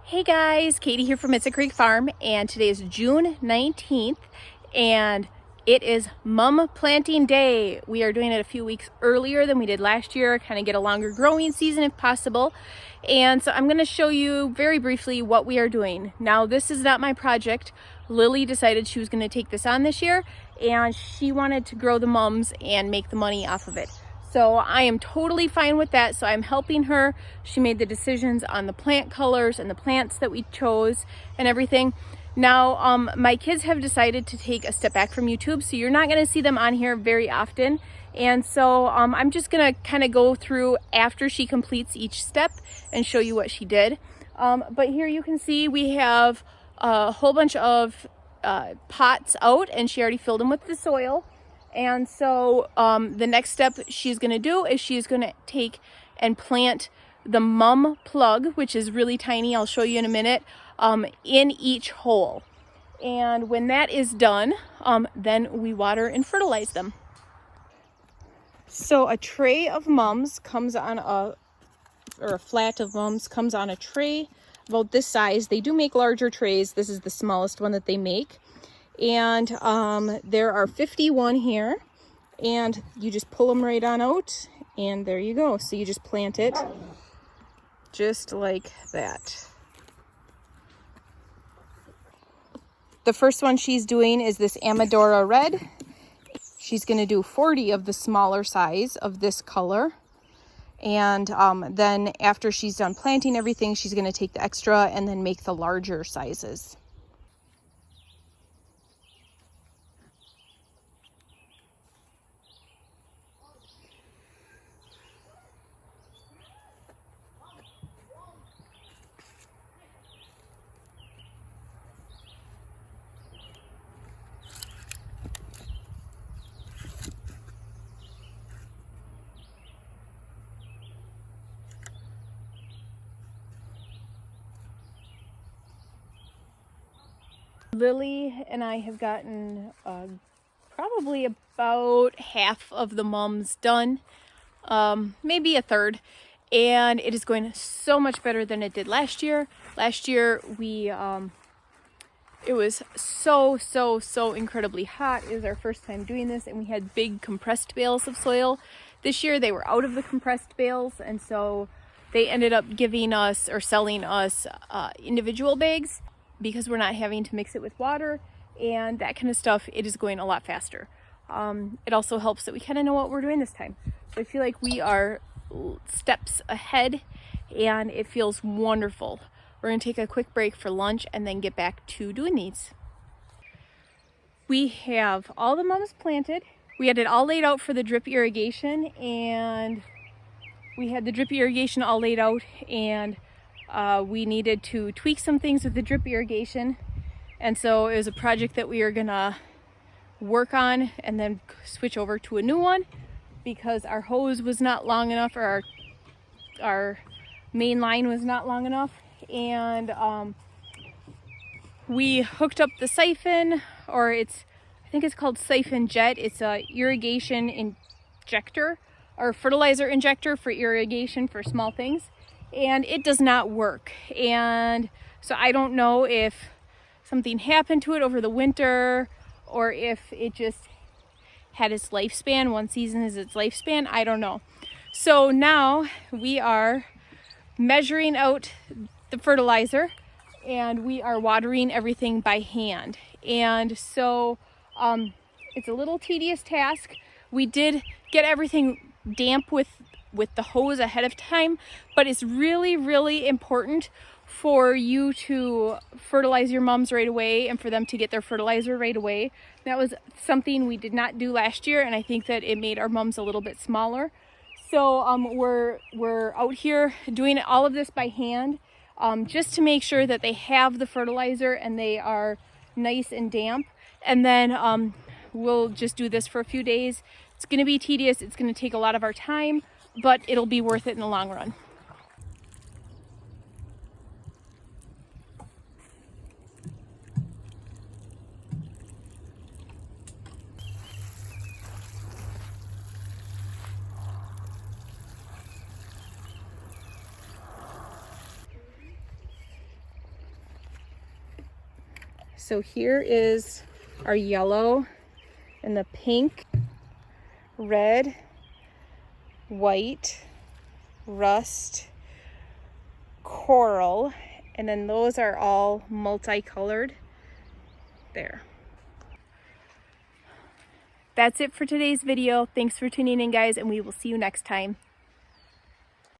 Hey guys, Katie here from It's a Creek Farm, and today is June 19th and it is Mum Planting Day. We are doing it a few weeks earlier than we did last year, kind of get a longer growing season if possible. And so I'm going to show you very briefly what we are doing. Now, this is not my project. Lily decided she was going to take this on this year, and she wanted to grow the mums and make the money off of it. So I am totally fine with that. So I'm helping her. She made the decisions on the plant colors and the plants that we chose and everything. Now, my kids have decided to take a step back from YouTube, so you're not going to see them on here very often. And so I'm just going to kind of go through after she completes each step and show you what she did. But here you can see we have a whole bunch of pots out, and she already filled them with the soil. And so the next step she's going to do is she's going to take and plant the mum plug, which is really tiny. I'll show you in a minute, in each hole. And when that is done, then we water and fertilize them. So a tray of mums comes on a flat of mums comes on a tray about this size. They do make larger trays. This is the smallest one that they make. And there are 51 here, and you just pull them right on out, and there you go. So you just plant it just like that. The first one she's doing is this Amadora Red. She's going to do 40 of the smaller size of this color. And then after she's done planting everything, she's going to take the extra and then make the larger sizes. Lily and I have gotten probably about half of the mums done, maybe a third, and it is going so much better than it did last year. Last year we it was so incredibly hot. It was our first time doing this, and we had big compressed bales of soil. This year they were out of the compressed bales, and so they ended up giving us or selling us individual bags, because we're not having to mix it with water and that kind of stuff. It is going a lot faster. It also helps that we kind of know what we're doing this time. So I feel like we are steps ahead, and it feels wonderful. We're going to take a quick break for lunch and then get back to doing these. We have all the mums planted. We had it all laid out for the drip irrigation, and we had the drip irrigation all laid out, and we needed to tweak some things with the drip irrigation. And so it was a project that we are gonna work on and then switch over to a new one, because our hose was not long enough, or our main line was not long enough. And we hooked up the siphon, or I think it's called Siphon Jet. It's a irrigation injector or fertilizer injector for irrigation for small things, and it does not work. And so I don't know if something happened to it over the winter, or if it just had its lifespan. One season is its lifespan. I don't know. So now we are measuring out the fertilizer, and we are watering everything by hand. And so it's a little tedious task. We did get everything damp with the hose ahead of time, but it's really important for you to fertilize your mums right away, and for them to get their fertilizer right away. That was something we did not do last year, and I think that it made our mums a little bit smaller. So we're out here doing all of this by hand, just to make sure that they have the fertilizer and they are nice and damp. And then we'll just do this for a few days. It's going to be tedious. It's going to take a lot of our time, but it'll be worth it in the long run. So here is our yellow and the pink, red, white, rust, coral, and then those are all multicolored there. That's it for today's video. Thanks for tuning in, guys, and we will see you next time.